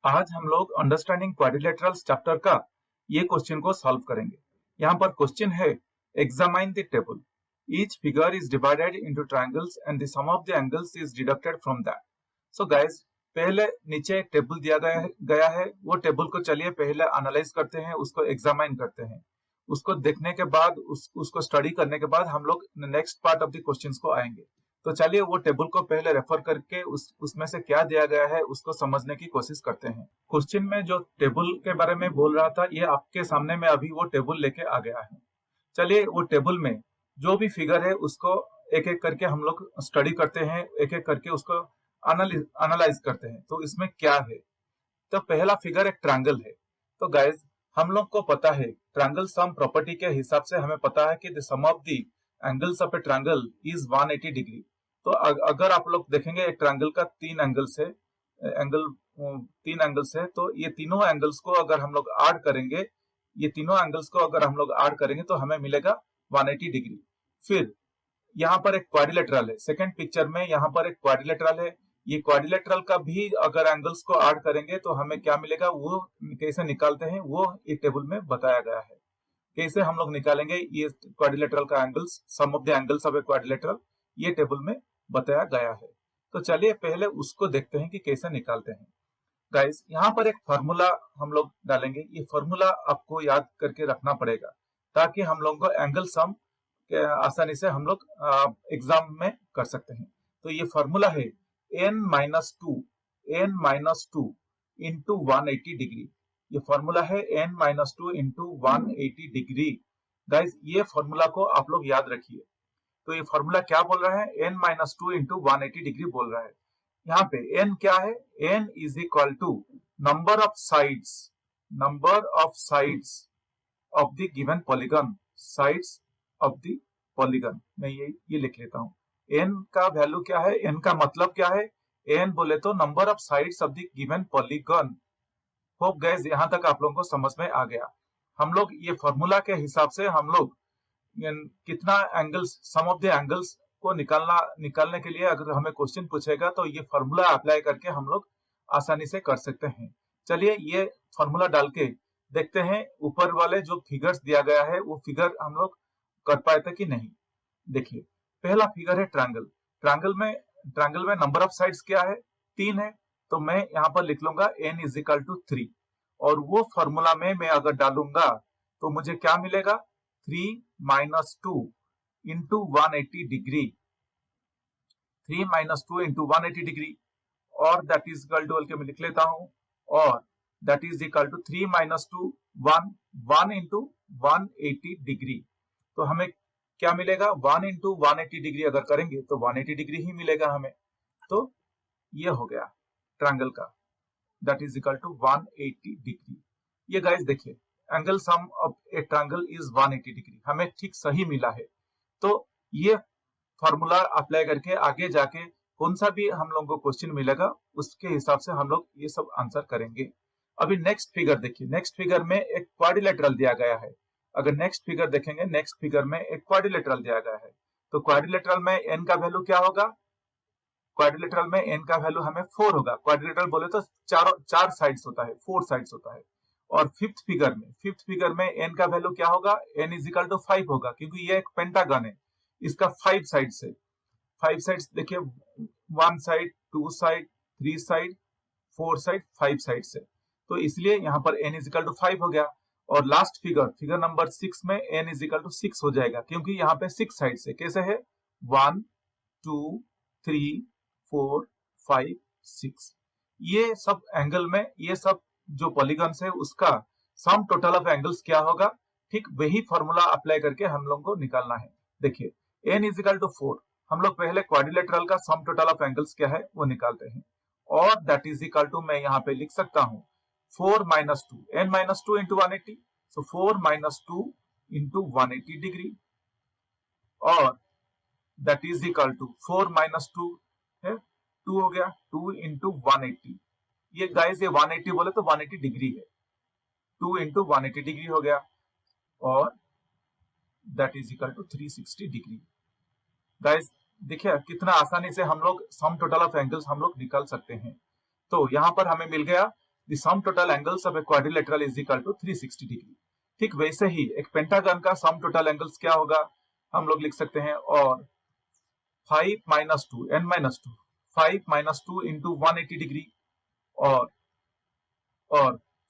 आज हम लोग अंडरस्टैंडिंग क्वाड्रिलेटरल्स चैप्टर का ये क्वेश्चन को सॉल्व करेंगे। यहाँ पर क्वेश्चन है examine the table. Each figure is divided into triangles and the sum of the angles is deducted from that. So guys, पहले नीचे एक टेबल दिया गया है। वो टेबल को चलिए पहले एनालाइज करते हैं, उसको एग्जामाइन करते हैं। उसको देखने के बाद उसको स्टडी करने के बाद हम लोग next part of the questions को आएंगे। तो चलिए वो टेबल को पहले रेफर करके उसमें से क्या दिया गया है उसको समझने की कोशिश करते हैं। क्वेश्चन में जो टेबल के बारे में बोल रहा था, ये आपके सामने में अभी वो टेबल लेके आ गया है। चलिए वो टेबल में जो भी फिगर है उसको एक एक करके हम लोग स्टडी करते हैं, एक एक करके उसको एनालाइज करते हैं। तो इसमें क्या है, तो पहला फिगर एक ट्रायंगल है। तो गाइज, हम लोग को पता है ट्रायंगल सम प्रॉपर्टी के हिसाब से हमें पता है कि the sum of the angles of a triangle is 180 degree. तो अगर आप लोग देखेंगे एक ट्रायंगल का तीन एंगल्स है, तो ये तीनों एंगल्स को अगर हम लोग ऐड करेंगे, तो हमें मिलेगा 180 डिग्री। फिर यहाँ पर एक क्वाड्रिलेटरल है, सेकंड पिक्चर में यहाँ पर एक क्वाड्रिलेटरल है। ये क्वाड्रिलेटरल का भी अगर एंगल्स को ऐड करेंगे तो हमें क्या मिलेगा, वो कैसे निकालते हैं वो इस टेबल में बताया गया है। कैसे हम लोग निकालेंगे ये क्वाड्रिलेटरल का angles, sum of the angles of a quadrilateral, ये टेबल में बताया गया है। तो चलिए पहले उसको देखते हैं कि कैसे निकालते हैं। गाइस, यहाँ पर एक फॉर्मूला हम लोग डालेंगे। ये फॉर्मूला आपको याद करके रखना पड़ेगा ताकि हम लोग को एंगल सम आसानी से हम लोग एग्जाम में कर सकते हैं। तो ये फॉर्मूला है n-2 इंटू 180 डिग्री। ये फॉर्मूला है n-2 इंटू 180 डिग्री। गाइस, ये फॉर्मूला को आप लोग याद रखिए। तो ये फॉर्मूला क्या बोल रहा है, n-2 इंटू 180 डिग्री बोल रहा है। यहाँ पे n क्या है, n is equal to number of sides of the given polygon, sides of the polygon. मैं ये लिख लेता हूँ। n का वैल्यू क्या है, n का मतलब क्या है, n बोले तो number of sides of the given polygon. Hope guys यहाँ तक आप लोगों को समझ में आ गया। हम लोग ये फॉर्मूला के हिसाब से हम लोग कितना angles, sum of the angles को निकालने के लिए अगर हमें क्वेश्चन पूछेगा तो ये फॉर्मूला अप्लाई करके हम लोग आसानी से कर सकते हैं। चलिए ये फॉर्मूला डाल के देखते हैं ऊपर वाले जो फिगर्स दिया गया है वो फिगर हम लोग कर पाए थे कि नहीं। देखिए पहला फिगर है ट्रायंगल। ट्रायंगल में नंबर ऑफ साइड्स क्या है, 3 है। तो मैं यहाँ पर लिख लूंगा n इज इक्वल टू 3, और वो फॉर्मूला में मैं अगर डालूंगा तो मुझे क्या मिलेगा, 3-2 इंटू 180 डिग्री, 3-2 इंटू 180 डिग्री, और दैट इज इक्वल टू मैं लिख लेता हूं, और that is equal to 3-2 1 into 180 degree. तो हमें क्या मिलेगा, 1 इंटू 180 डिग्री अगर करेंगे तो 180 डिग्री ही मिलेगा हमें। तो ये हो गया ट्रायंगल का, that is equal to 180 degree. ये गाइस देखिए, angle sum of a triangle is 180 degree, हमें ठीक सही मिला है। तो ये फॉर्मूला अप्लाई करके आगे जाके कौन सा भी हम लोगों को क्वेश्चन मिलेगा उसके हिसाब से हम लोग ये सब आंसर करेंगे। अभी नेक्स्ट फिगर देखिए, नेक्स्ट फिगर में एक क्वाड्रिलेटरल दिया गया है। अगर नेक्स्ट फिगर देखेंगे, नेक्स्ट फिगर में एक क्वाड्रिलेटरल दिया गया है। तो क्वाड्रिलेटरल में n का वैल्यू क्या होगा, क्वाड्रिलेटरल में n का वैल्यू हमें 4 होगा। क्वाड्रिलेटरल बोले तो चार साइड्स होता है, 4 साइड्स होता है। और फिफ्थ फिगर में n का वैल्यू क्या होगा, n इज इक्वल टू 5 होगा, क्योंकि ये एक पेंटागन है, इसका 5 साइड्स है। 5 साइड्स देखिए, 1 side, 2 side, 3 side, 4 side, 5 sides है। तो इसलिए यहाँ पर n इज इक्वल टू 5 हो गया। और लास्ट फिगर नंबर 6 में n इज इक्वल टू 6 हो जाएगा, क्योंकि यहाँ पे 6 साइड्स है। कैसे है, 1 2 3 4 5 6। ये सब एंगल में, ये सब जो पॉलीगन्स है उसका सम टोटल ऑफ एंगल्स क्या होगा, ठीक वही फॉर्मूला अप्लाई करके हम लोग को निकालना है। देखिए n इज इक्वल टू 4, हम लोग पहले क्वाड्रिलेटरल का सम टोटल ऑफ एंगल्स क्या है वो निकालते हैं, और दैट इज इक्वल टू मैं यहाँ पे लिख सकता हूँ 4-2, n-2 इंटू 180, सो 4-2 इंटू 180 डिग्री, और दैट इज इक्वल टू 4-2 है 2 हो गया, 2 इंटू 180। ये गाइस ये 180 बोले तो 180 डिग्री है, 2 इंटू 180 डिग्री हो गया, और that is equal to 360 degree. Guys देखिए कितना आसानी से हम लोग सम टोटल ऑफ एंगल्स हम लोग निकाल सकते हैं। तो यहाँ पर हमें मिल गया the sum total angles of a quadrilateral is equal to 360 degree. ठीक वैसे ही एक पेंटागन का सम टोटल एंगल्स क्या होगा, हम लोग लिख सकते हैं और 5 minus 2 n minus 2 5 minus 2 into 180 degree और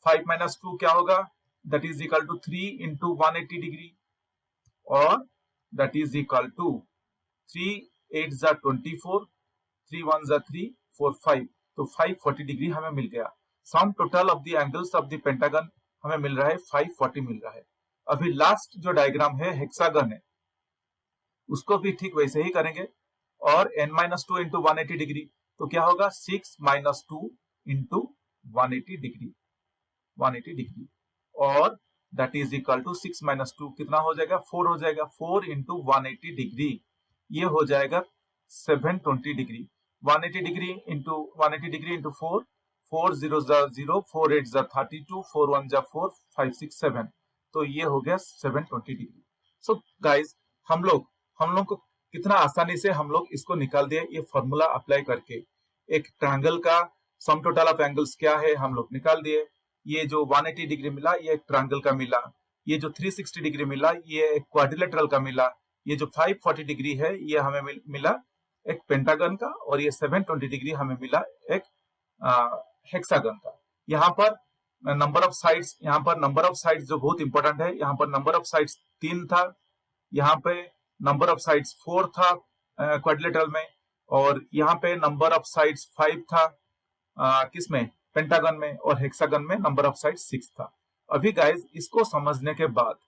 5 माइनस 2 क्या होगा, that is equal to 3 into 180 degree और दैट इज इक्वल टू 3 8 जा 24 3 1 जा 3 4 5, तो 540 डिग्री हमें मिल गया। सम total of the angles of the pentagon हमें मिल रहा है 540 मिल रहा है। अभी लास्ट जो डायग्राम है हेक्सागन है, उसको भी ठीक वैसे ही करेंगे और n माइनस 2 इंटू 180 डिग्री, तो क्या होगा 6 माइनस 2 इंटू 180 डिग्री 180 डिग्री और that is equal to 6 minus 2 कितना हो जाएगा 4 हो जाएगा 4 इंटू 180 डिग्री, ये हो जाएगा 720 डिग्री। 180 डिग्री इंटू 4 4 0 जा 0 4 8 जा 32 4 1 जा 4 5 6 7, तो ये हो गया 720 डिग्री। सो गाइज हम लोग को कितना आसानी से हम लोग इसको निकाल दिए, ये फॉर्मूला अप्लाई करके एक ट्रायंगल का सम टोटल ऑफ एंगल्स क्या है हम लोग निकाल दिए। ये जो 180 डिग्री मिला ये एक ट्रायंगल का मिला, ये जो 360 डिग्री मिला ये एक क्वाड्रिलेटरल का मिला, ये जो 540 डिग्री है ये हमें मिला एक पेंटागन का और ये 720 डिग्री हमें मिला एक हेक्सागन का। यहाँ पर नंबर ऑफ साइड्स, यहाँ पर नंबर ऑफ साइड्स जो बहुत इंपॉर्टेंट है, यहाँ पर नंबर ऑफ साइड्स 3 था, यहाँ पे नंबर ऑफ साइड्स 4 था क्वाड्रिलेटरल में और यहाँ पे नंबर ऑफ साइड्स 5 था किसमें पेंटागन में और हेक्सागन में नंबर ऑफ साइड्स 6 था। अभी गाइज इसको समझने के बाद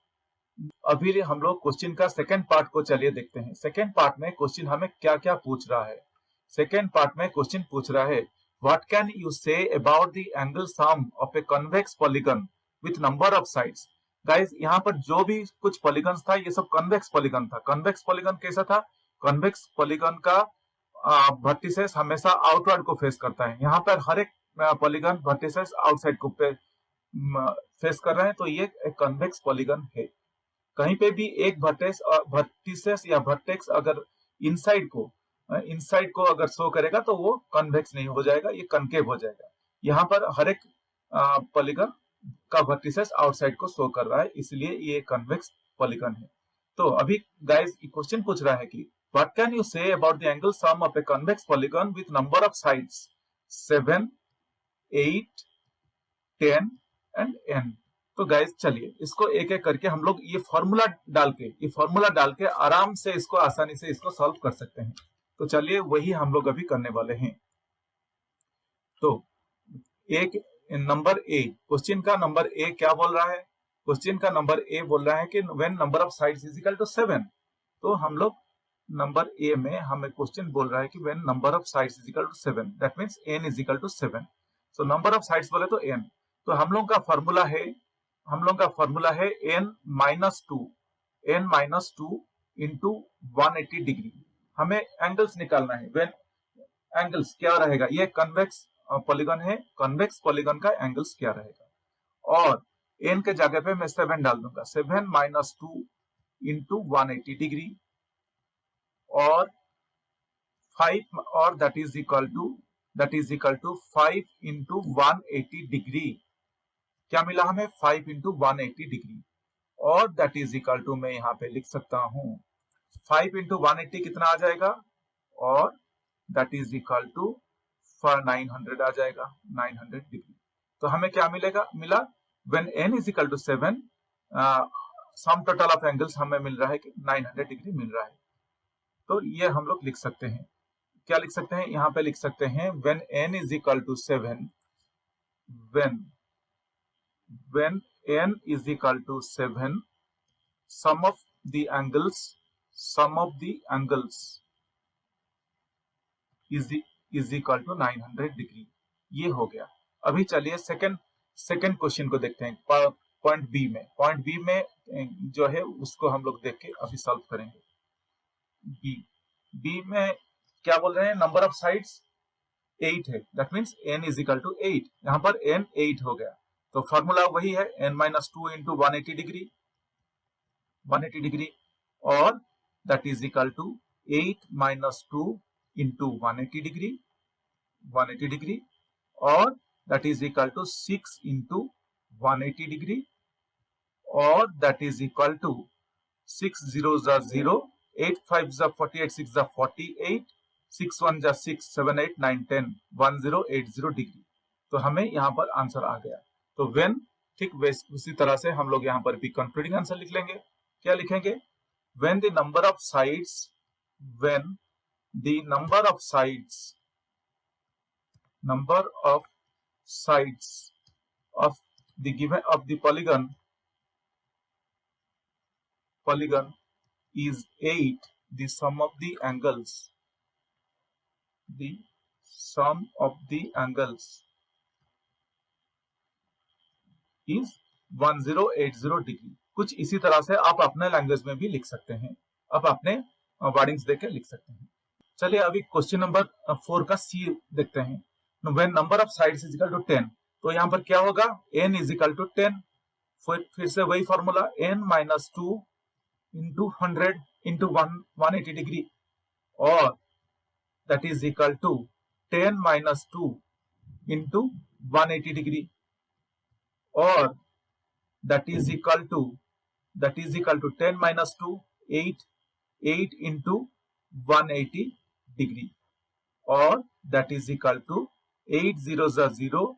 अभी हम लोग क्वेश्चन का सेकंड पार्ट को चलिए देखते हैं। सेकंड पार्ट में क्वेश्चन हमें क्या क्या पूछ रहा है। सेकंड पार्ट में क्वेश्चन पूछ रहा है what can you say about the angle sum of a convex polygon with number of sides. Guys यहाँ पर जो भी कुछ पॉलीगन्स था ये सब कन्वेक्स पॉलीगन था। कन्वेक्स पॉलीगन कैसा था, कन्वेक्स पॉलीगन का वर्टिसेस हमेशा आउटवर्ड को फेस करता है। यहाँ पर हर एक पॉलीगन वर्टिसेस आउटसाइड को फेस कर रहे हैं, तो ये एक कन्वेक्स पॉलीगन है। कहीं पे भी एक वर्टिसेस या वर्टेक्स अगर इनसाइड को अगर शो करेगा तो वो कन्वेक्स नहीं हो जाएगा, ये कनकेव हो जाएगा। यहाँ पर हर एक पॉलीगन का वर्टिसेस आउटसाइड को शो कर रहा है, इसलिए ये कन्वेक्स पॉलीगन है। तो अभी गाइस क्वेश्चन पूछ रहा है कि what can you say about the angle sum of a convex polygon with number of sides 7 8 10 and n। तो गाइस चलिए इसको एक एक करके हम लोग ये फॉर्मूला डाल के आराम से इसको आसानी से इसको सॉल्व कर सकते हैं। तो चलिए वही हम लोग अभी करने वाले हैं। तो एक नंबर ए, क्वेश्चन का नंबर ए क्या बोल रहा है, क्वेश्चन का नंबर ए बोल रहा है कि when number of sides is equal to 7। तो हम लोग नंबर ए में हमें क्वेश्चन बोल रहा है कि when number of sides is equal to 7 that means n is equal to 7। So number of sides बोले तो n, तो हम लोग का फॉर्मूला है n माइनस 2 इंटू 180 डिग्री। हमें एंगल्स निकालना है। व्हेन एंगल्स क्या रहेगा, ये कन्वेक्स पॉलीगन है, कन्वेक्स पॉलीगन का एंगल्स क्या रहेगा और n के जगह पे मैं 7 डाल दूंगा, 7 माइनस 2 इंटू 180 डिग्री और 5 और that is equal to 5 into 180 degree. क्या मिला हमें 5 इंटू 180 डिग्री और दैट इज इक्वल टू मैं यहाँ पे लिख सकता हूं 5 इंटू 180 कितना आ जाएगा और दैट इज इक्वल टू 900 आ जाएगा, 900 डिग्री। तो हमें क्या मिला when n is equal to 7 sum total of angles हमें मिल रहा है कि 900 डिग्री मिल रहा है। तो ये हम लोग लिख सकते हैं, क्या लिख सकते हैं, यहाँ पे लिख सकते हैं when n is equal to 7, when n is equal to 7 sum of the angles is equal to 900 degree. ये हो गया। अभी चलिए सेकंड क्वेश्चन को देखते हैं पॉइंट बी में जो है उसको हम लोग देख के अभी सॉल्व करेंगे। बी में क्या बोल रहे हैं, नंबर ऑफ साइड्स 8 है, that means n is equal to 8। यहाँ पर n 8 हो गया, तो फॉर्मूला वही है n माइनस 2 इंटू 180 डिग्री और that is equal to 8 minus 2 into 180 degree और that is equal to 6 into 180 degree, or that is equal to 6 zeros are 0, 8 5s are 48, 6 are 48, 6 1s are 6, 7 8 9 10, 1080 degree. तो हमें यहाँ पर answer आ गया। तो when, ठीक उसी तरह से हम लोग यहाँ पर भी कंक्लूडिंग आंसर लिख लेंगे। क्या लिखेंगे? When the number of sides, when the number of sides of the given of the polygon is 8, the sum of the angles is 1080 degree. कुछ इसी तरह से आप अपने लैंग्वेज में भी लिख सकते हैं, आप अपने वर्डिंग्स देके लिख सकते हैं। चलिए अभी क्वेश्चन नंबर 4 का सी देखते हैं। When number of sides is equal to 10, तो यहाँ पर क्या होगा? n इज इक्वल टू 10, फिर से वही formula n minus 2 into 100 into 180 degree, और that is equal to 10 minus 2 into 180 degree, और that is equal to 10 minus 2 8 into 180 degree, और that is equal to 8 zeros are 0,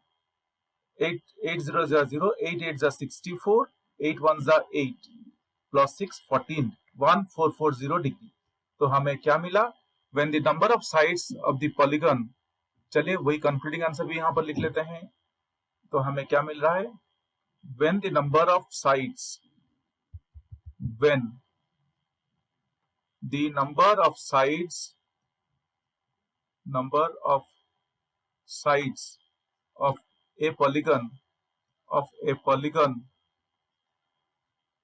8 zeros are 0, 8 8s are 64, 8 1s are 8, plus 6 14, 1440 degree. तो हमें क्या मिला? When the number of sides of the polygon, चलिए वही concluding answer भी यहाँ पर लिख लेते हैं। तो हमें क्या मिल रहा है? When the number of sides, when the number of sides of a polygon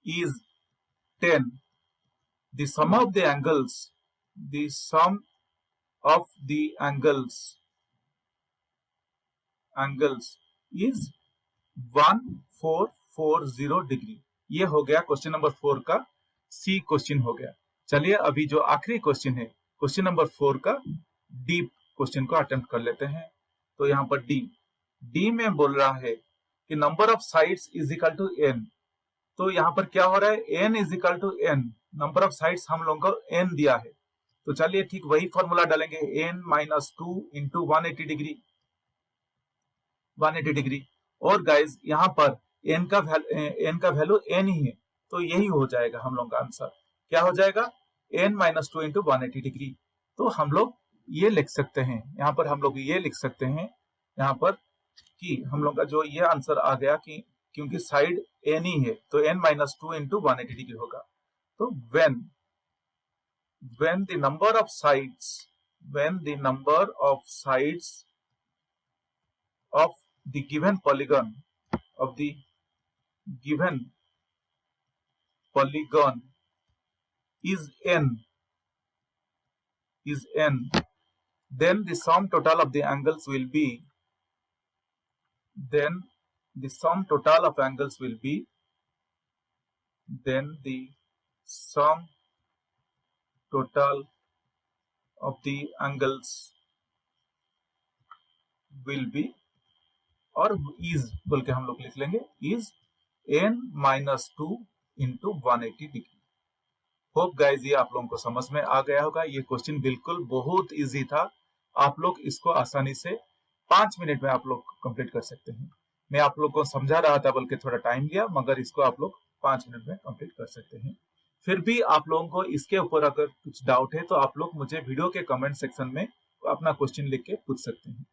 is 10, the sum of the angles is 1440 degree. ये हो गया क्वेश्चन नंबर 4 का सी क्वेश्चन हो गया। चलिए अभी जो आखिरी क्वेश्चन है, क्वेश्चन नंबर 4 का डी क्वेश्चन को अटेम्प्ट कर लेते हैं। तो यहाँ पर डी में बोल रहा है कि number of sides is equal to n। तो यहाँ पर क्या हो रहा है? n is equal to n, number of sides हम लोगों को n दिया है। तो चलिए ठीक वही फॉर्मूला डालेंगे, n माइनस 2 इंटू 180 डिग्री, और गाइज यहाँ पर n का वैल्यू n ही है, तो यही हो जाएगा हम लोग का आंसर। क्या हो जाएगा? n minus 2 into 180 degree. तो हम लोग ये लिख सकते हैं, यहाँ पर हम लोग ये लिख सकते हैं यहाँ पर कि हम लोग का जो ये आंसर आ गया कि क्योंकि साइड n ही है तो n माइनस 2 इंटू 180 डिग्री होगा। तो when the number of sides of the given polygon is n, then the sum total of the angles will be, then the sum total of angles will be और is बोल के हम लोग लिख लेंगे, is n minus 2 into 180 degree. Hope guys ये आप लोगों को समझ में आ गया होगा। ये क्वेश्चन बिल्कुल बहुत इजी था, आप लोग इसको आसानी से 5 मिनट में आप लोग कंप्लीट कर सकते हैं। मैं आप लोग को समझा रहा था बल्कि थोड़ा टाइम लिया, मगर इसको आप लोग 5 मिनट में कंप्लीट कर सकते हैं। फिर भी आप लोगों को इसके ऊपर अगर कुछ डाउट है तो आप लोग मुझे वीडियो के कमेंट सेक्शन में अपना क्वेश्चन लिख के पूछ सकते हैं।